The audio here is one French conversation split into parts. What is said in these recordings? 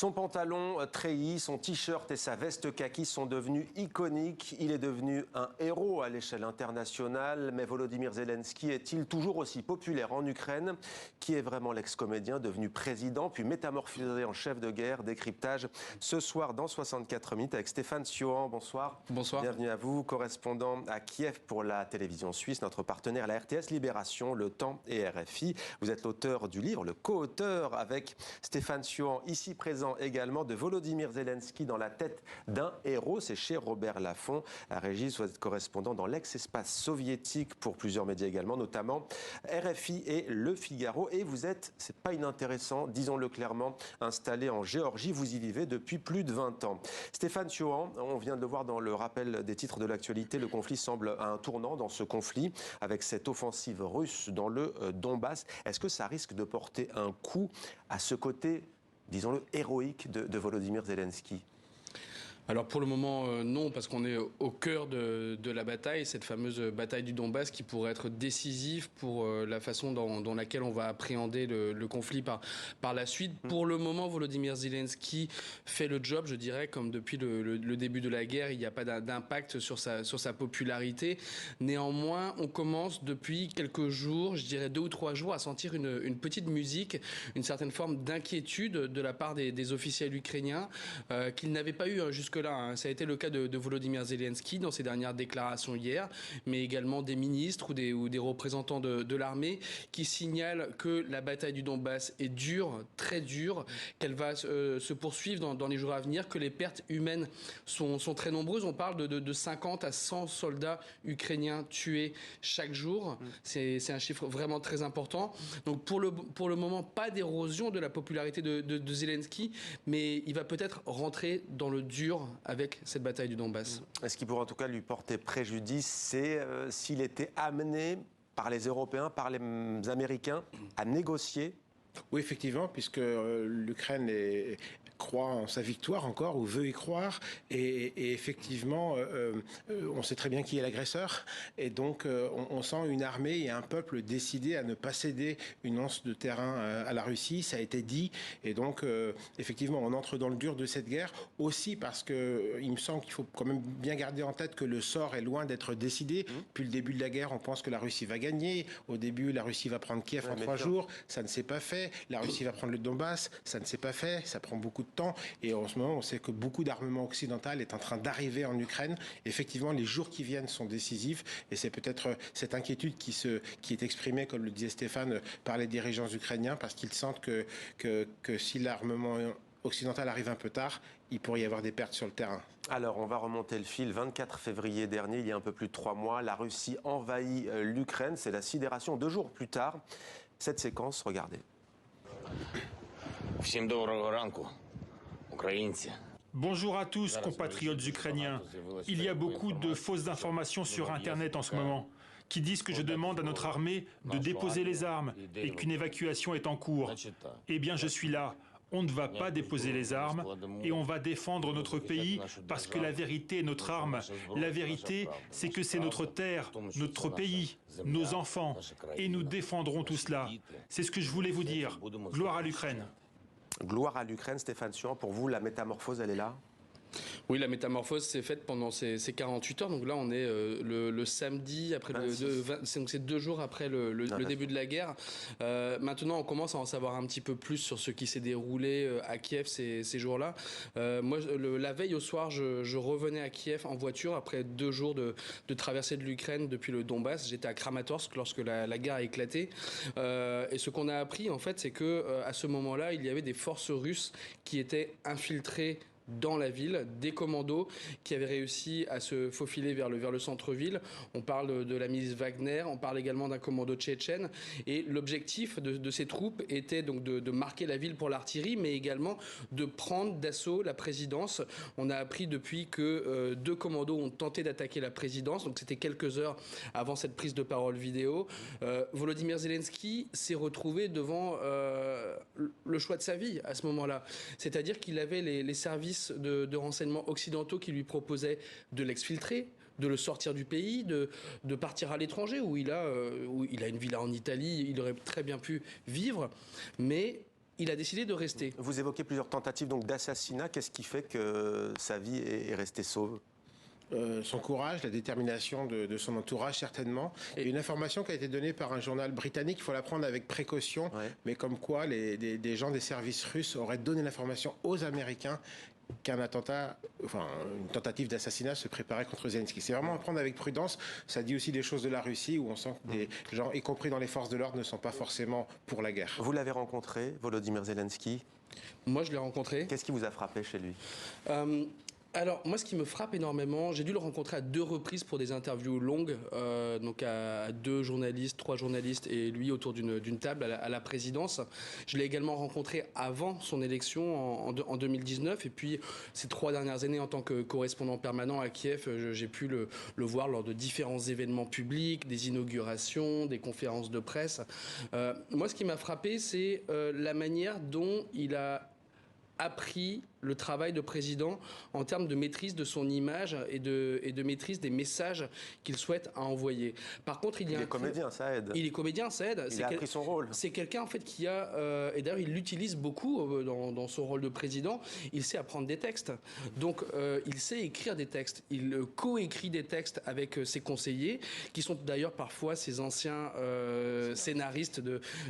Son pantalon treillis, son t-shirt et sa veste kaki sont devenus iconiques. Il est devenu un héros à l'échelle internationale. Mais Volodymyr Zelensky est-il toujours aussi populaire en Ukraine? Qui est vraiment l'ex-comédien devenu président puis métamorphosé en chef de guerre? Décryptage ce soir dans 64 minutes avec Stéphane Siohan. Bonsoir. Bonsoir. Bienvenue à vous, correspondant à Kiev pour la télévision suisse, notre partenaire la RTS, Libération, Le Temps et RFI. Vous êtes l'auteur du livre, le co-auteur avec Stéphane Siohan, ici présent également, de Volodymyr Zelensky dans la tête d'un héros. C'est chez Robert Laffont. À Régis, vous êtes correspondant dans l'ex-espace soviétique pour plusieurs médias également, notamment RFI et Le Figaro. Et vous êtes, c'est pas inintéressant, disons-le clairement, installé en Géorgie. Vous y vivez depuis plus de 20 ans. Stéphane Siohan, on vient de le voir dans le rappel des titres de l'actualité, le conflit semble à un tournant dans ce conflit, avec cette offensive russe dans le Donbass. Est-ce que ça risque de porter un coup à ce côté, disons-le, héroïque de Volodymyr Zelensky? Alors pour le moment, non, parce qu'on est au cœur de la bataille, cette fameuse bataille du Donbass qui pourrait être décisive pour la façon dans laquelle on va appréhender le conflit par la suite. Pour le moment, Volodymyr Zelensky fait le job, je dirais, comme depuis le début de la guerre, il n'y a pas d'impact sur sa popularité. Néanmoins, on commence depuis quelques jours, je dirais 2 ou 3 jours, à sentir une petite musique, une certaine forme d'inquiétude de la part des officiels ukrainiens qu'ils n'avaient pas eu jusque-là. Ça a été le cas de Volodymyr Zelensky dans ses dernières déclarations hier, mais également des ministres ou des représentants de l'armée qui signalent que la bataille du Donbass est dure, très dure, qu'elle va se poursuivre dans les jours à venir, que les pertes humaines sont très nombreuses. On parle de 50 à 100 soldats ukrainiens tués chaque jour. C'est un chiffre vraiment très important. Donc pour le moment, pas d'érosion de la popularité de Zelensky, mais il va peut-être rentrer dans le dur avec cette bataille du Donbass. Ce qui pourrait en tout cas lui porter préjudice, c'est s'il était amené par les Européens, par les Américains, à négocier. Oui, effectivement, puisque l'Ukraine croit en sa victoire encore, ou veut y croire, et effectivement, on sait très bien qui est l'agresseur, et donc on sent une armée et un peuple décidé à ne pas céder une once de terrain à la Russie, ça a été dit, et donc effectivement, on entre dans le dur de cette guerre, aussi parce que il me semble qu'il faut quand même bien garder en tête que le sort est loin d'être décidé. Depuis le début de la guerre, on pense que la Russie va gagner. Au début, la Russie va prendre Kiev en 3 jours, ça ne s'est pas fait. La Russie va prendre le Donbass, ça ne s'est pas fait, ça prend beaucoup de temps. Et en ce moment, on sait que beaucoup d'armement occidental est en train d'arriver en Ukraine. Effectivement, les jours qui viennent sont décisifs. Et c'est peut-être cette inquiétude qui est exprimée, comme le disait Stéphane, par les dirigeants ukrainiens, parce qu'ils sentent que si l'armement occidental arrive un peu tard, il pourrait y avoir des pertes sur le terrain. Alors, on va remonter le fil. 24 février dernier, il y a un peu plus de 3 mois, la Russie envahit l'Ukraine. C'est la sidération 2 jours plus tard. Cette séquence, regardez. Bonjour à tous, compatriotes ukrainiens. Il y a beaucoup de fausses informations sur Internet en ce moment, qui disent que je demande à notre armée de déposer les armes et qu'une évacuation est en cours. Eh bien, je suis là. On ne va pas déposer les armes et on va défendre notre pays parce que la vérité est notre arme. La vérité, c'est que c'est notre terre, notre pays, nos enfants. Et nous défendrons tout cela. C'est ce que je voulais vous dire. Gloire à l'Ukraine. Gloire à l'Ukraine, Stéphane Siohan. Pour vous, la métamorphose, elle est là? Oui, la métamorphose s'est faite pendant ces 48 heures. Donc là, on est le samedi, après donc c'est 2 jours après le début de la guerre. Maintenant, on commence à en savoir un petit peu plus sur ce qui s'est déroulé à Kiev ces jours-là. Moi, la veille au soir, je revenais à Kiev en voiture après 2 jours de traversée de l'Ukraine depuis le Donbass. J'étais à Kramatorsk lorsque la guerre a éclaté. Et ce qu'on a appris, en fait, c'est que à ce moment-là, il y avait des forces russes qui étaient infiltrées dans la ville, des commandos qui avaient réussi à se faufiler vers le centre-ville. On parle de la milice Wagner, on parle également d'un commando tchétchène. Et l'objectif de ces troupes était donc de marquer la ville pour l'artillerie, mais également de prendre d'assaut la présidence. On a appris depuis que 2 commandos ont tenté d'attaquer la présidence, donc c'était quelques heures avant cette prise de parole vidéo. Volodymyr Zelensky s'est retrouvé devant le choix de sa vie à ce moment-là. C'est-à-dire qu'il avait les services de renseignements occidentaux qui lui proposaient de l'exfiltrer, de le sortir du pays, de partir à l'étranger où il a une villa en Italie, il aurait très bien pu vivre, mais il a décidé de rester. Vous évoquez plusieurs tentatives d'assassinat. Qu'est-ce qui fait que sa vie est restée sauve ? Son courage, la détermination de son entourage, certainement. Et une information qui a été donnée par un journal britannique, il faut la prendre avec précaution, mais comme quoi des gens des services russes auraient donné l'information aux Américains qu'un attentat, enfin une tentative d'assassinat se préparait contre Zelensky. C'est vraiment à prendre avec prudence. Ça dit aussi des choses de la Russie où on sent que des gens, y compris dans les forces de l'ordre, ne sont pas forcément pour la guerre. Vous l'avez rencontré, Volodymyr Zelensky ? Moi, je l'ai rencontré. Qu'est-ce qui vous a frappé chez lui ? Alors, moi, ce qui me frappe énormément, j'ai dû le rencontrer à 2 reprises pour des interviews longues, donc à 2 journalistes, 3 journalistes et lui autour d'une table à la présidence. Je l'ai également rencontré avant son élection en 2019 et puis ces 3 dernières années en tant que correspondant permanent à Kiev, j'ai pu le voir lors de différents événements publics, des inaugurations, des conférences de presse. Moi, ce qui m'a frappé, c'est la manière dont il a appris le travail de président en termes de maîtrise de son image et de maîtrise des messages qu'il souhaite envoyer. Par contre, il est comédien, ça aide. Il est comédien, ça aide. Il a appris son rôle. C'est quelqu'un en fait qui a et d'ailleurs il l'utilise beaucoup dans son rôle de président. Il sait apprendre des textes, donc il sait écrire des textes. Il coécrit des textes avec ses conseillers, qui sont d'ailleurs parfois ses anciens scénaristes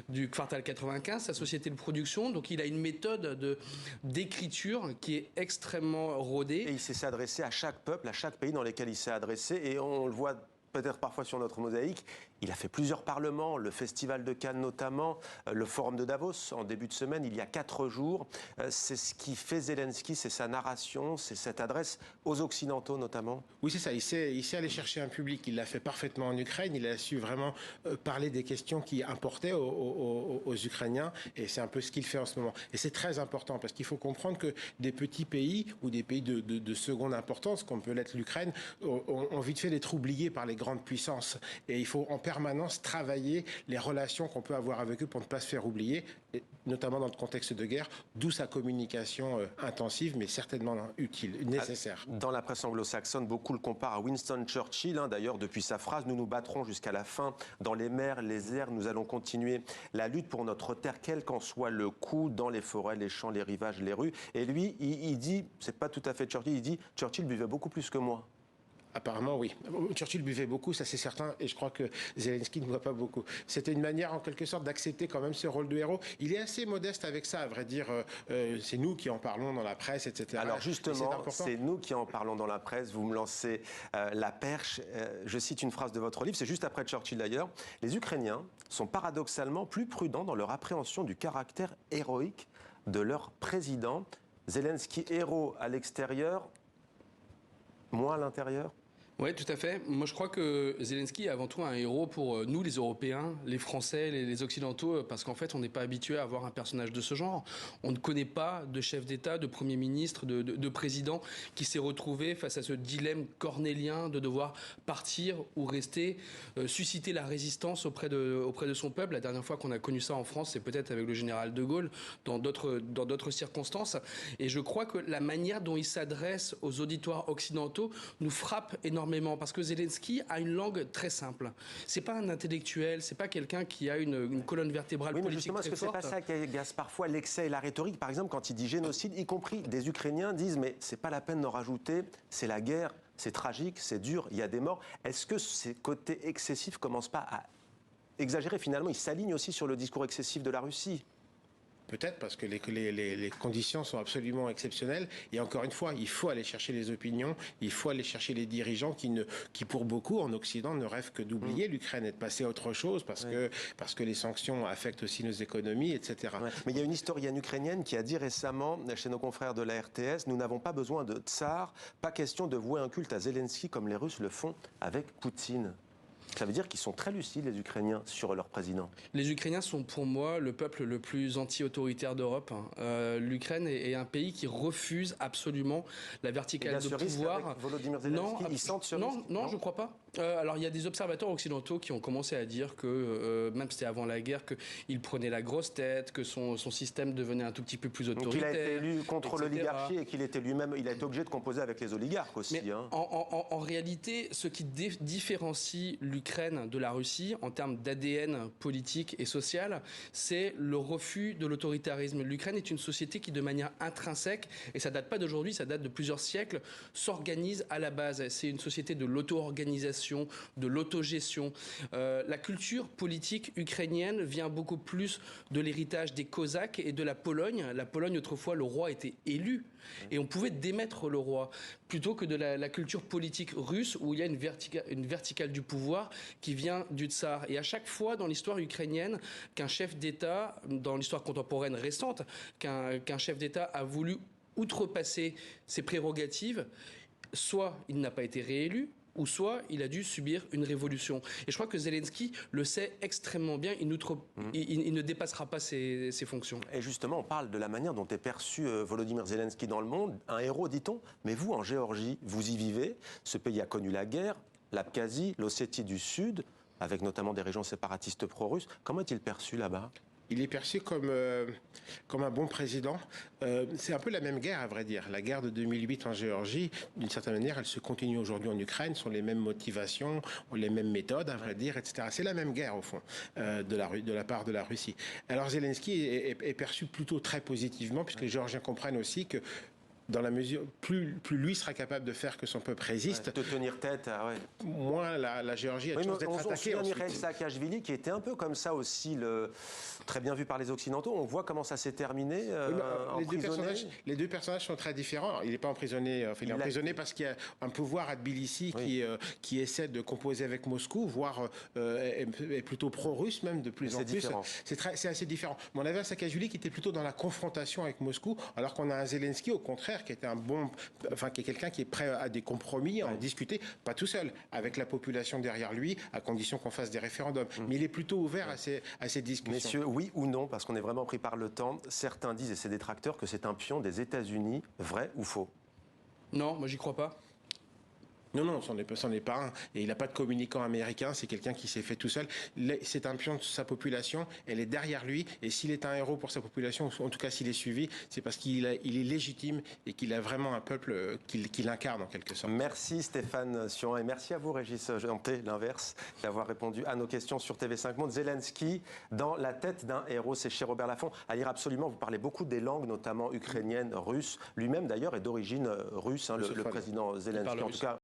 du Quartal 95, sa société de production. Donc il a une méthode d'écriture qui est extrêmement rodée. Et il sait s'adresser à chaque peuple, à chaque pays dans lesquels il s'est adressé. Et on le voit peut-être parfois sur notre mosaïque. Il a fait plusieurs parlements, le Festival de Cannes notamment, le Forum de Davos en début de semaine, il y a 4 jours. C'est ce qui fait Zelensky, c'est sa narration, c'est cette adresse aux Occidentaux notamment. Oui, c'est ça. Il sait aller chercher un public. Il l'a fait parfaitement en Ukraine. Il a su vraiment parler des questions qui importaient aux Ukrainiens. Et c'est un peu ce qu'il fait en ce moment. Et c'est très important parce qu'il faut comprendre que des petits pays ou des pays de seconde importance, comme peut l'être l'Ukraine, ont vite fait d'être oubliés par les grandes puissances. Et il faut en permanence travailler les relations qu'on peut avoir avec eux pour ne pas se faire oublier, et notamment dans le contexte de guerre, d'où sa communication intensive, mais certainement utile, nécessaire. Dans la presse anglo-saxonne, beaucoup le comparent à Winston Churchill. D'ailleurs, depuis sa phrase « Nous nous battrons jusqu'à la fin dans les mers, les airs, nous allons continuer la lutte pour notre terre, quel qu'en soit le coût, dans les forêts, les champs, les rivages, les rues ». Et lui, il dit, c'est pas tout à fait Churchill, il dit « Churchill buvait beaucoup plus que moi ». Apparemment, oui. Churchill buvait beaucoup, ça c'est certain, et je crois que Zelensky ne boit pas beaucoup. C'était une manière, en quelque sorte, d'accepter quand même ce rôle de héros. Il est assez modeste avec ça, à vrai dire. C'est nous qui en parlons dans la presse, etc. Alors justement, c'est nous qui en parlons dans la presse. Vous me lancez la perche. Je cite une phrase de votre livre, c'est juste après Churchill d'ailleurs. « Les Ukrainiens sont paradoxalement plus prudents dans leur appréhension du caractère héroïque de leur président. Zelensky, héros à l'extérieur, moins à l'intérieur ?» Oui, tout à fait. Moi, je crois que Zelensky est avant tout un héros pour nous, les Européens, les Français, les Occidentaux, parce qu'en fait, on n'est pas habitué à avoir un personnage de ce genre. On ne connaît pas de chef d'État, de Premier ministre, de président qui s'est retrouvé face à ce dilemme cornélien de devoir partir ou rester, susciter la résistance auprès de son peuple. La dernière fois qu'on a connu ça en France, c'est peut-être avec le général de Gaulle, dans d'autres circonstances. Et je crois que la manière dont il s'adresse aux auditoires occidentaux nous frappe énormément. Parce que Zelensky a une langue très simple. C'est pas un intellectuel, c'est pas quelqu'un qui a une colonne vertébrale politique très forte. Est-ce que c'est pas ça qui agace parfois l'excès et la rhétorique? Par exemple, quand il dit génocide, y compris des Ukrainiens disent mais c'est pas la peine d'en rajouter, c'est la guerre, c'est tragique, c'est dur, il y a des morts. Est-ce que ces côtés excessifs commencent pas à exagérer? Finalement, ils s'alignent aussi sur le discours excessif de la Russie. Peut-être parce que les conditions sont absolument exceptionnelles. Et encore une fois, il faut aller chercher les opinions, il faut aller chercher les dirigeants qui pour beaucoup, en Occident, ne rêvent que d'oublier l'Ukraine et de passer à autre chose parce que les sanctions affectent aussi nos économies, etc. Ouais. Mais il y a une historienne ukrainienne qui a dit récemment, chez nos confrères de la RTS, nous n'avons pas besoin de tsar, pas question de vouer un culte à Zelensky comme les Russes le font avec Poutine. Ça veut dire qu'ils sont très lucides, les Ukrainiens, sur leur président. Les Ukrainiens sont pour moi le peuple le plus anti-autoritaire d'Europe. L'Ukraine est un pays qui refuse absolument la verticale de pouvoir. Volodymyr Zelensky, ils sentent ce risque. Non, je ne crois pas. Alors il y a des observateurs occidentaux qui ont commencé à dire que, même c'était avant la guerre, qu'il prenait la grosse tête, que son système devenait un tout petit peu plus autoritaire. Donc il a été élu contre etc. l'oligarchie et qu'il était lui-même, il a été obligé de composer avec les oligarques aussi. Mais en réalité, ce qui différencie l'Ukraine de la Russie en termes d'ADN politique et social, c'est le refus de l'autoritarisme. L'Ukraine est une société qui, de manière intrinsèque, et ça date pas d'aujourd'hui, ça date de plusieurs siècles, s'organise à la base. C'est une société de l'auto-organisation, de l'autogestion. La culture politique ukrainienne vient beaucoup plus de l'héritage des Cosaques et de la Pologne. La Pologne, autrefois, le roi était élu et on pouvait démettre le roi, plutôt que de la culture politique russe où il y a une verticale du pouvoir qui vient du tsar. Et à chaque fois dans l'histoire ukrainienne qu'un chef d'État, dans l'histoire contemporaine récente, qu'un chef d'État a voulu outrepasser ses prérogatives, soit il n'a pas été réélu, ou soit il a dû subir une révolution. Et je crois que Zelensky le sait extrêmement bien, il ne dépassera pas ses fonctions. Et justement, on parle de la manière dont est perçu Volodymyr Zelensky dans le monde, un héros dit-on, mais vous en Géorgie, vous y vivez, ce pays a connu la guerre, l'Abkhazie, l'Ossétie du Sud, avec notamment des régions séparatistes pro-russes, comment est-il perçu là-bas ? Il est perçu comme un bon président. C'est un peu la même guerre, à vrai dire. La guerre de 2008 en Géorgie, d'une certaine manière, elle se continue aujourd'hui en Ukraine, sont les mêmes motivations, les mêmes méthodes, à vrai dire, etc. C'est la même guerre, au fond, de la part de la Russie. Alors Zelensky est perçu plutôt très positivement, puisque les Géorgiens comprennent aussi que dans la mesure, plus lui sera capable de faire que son peuple résiste, de tenir tête, moins la Géorgie a de chances d'être attaquée. On Mikhail Saakashvili, qui était un peu comme ça aussi, très bien vu par les Occidentaux. On voit comment ça s'est terminé. Les deux personnages sont très différents. Il n'est pas emprisonné. Il est emprisonné parce qu'il y a un pouvoir à Tbilissi qui essaie de composer avec Moscou, voire est plutôt pro-russe même de plus en plus. C'est assez différent. Mais on avait un Saakashvili qui était plutôt dans la confrontation avec Moscou, alors qu'on a un Zelensky au contraire qui est quelqu'un qui est prêt à des compromis, à en discuter, pas tout seul, avec la population derrière lui, à condition qu'on fasse des référendums. Mais il est plutôt ouvert à ces discussions. Messieurs, oui ou non, parce qu'on est vraiment pris par le temps, certains disent, et c'est détracteurs, que c'est un pion des États-Unis, vrai ou faux? Non, moi j'y crois pas. Non, c'en est pas un. Et il n'a pas de communicant américain, c'est quelqu'un qui s'est fait tout seul. C'est un pion de sa population, elle est derrière lui. Et s'il est un héros pour sa population, en tout cas s'il est suivi, c'est parce qu'il est légitime et qu'il a vraiment un peuple qu'il incarne en quelque sorte. Merci Stéphane Sion et merci à vous Régis Janté, l'inverse, d'avoir répondu à nos questions sur TV5 Monde. Zelensky, dans la tête d'un héros, c'est chez Robert Laffont. À lire absolument, vous parlez beaucoup des langues, notamment ukrainiennes, russes. Lui-même d'ailleurs est d'origine russe, le président Zelensky. En tout cas,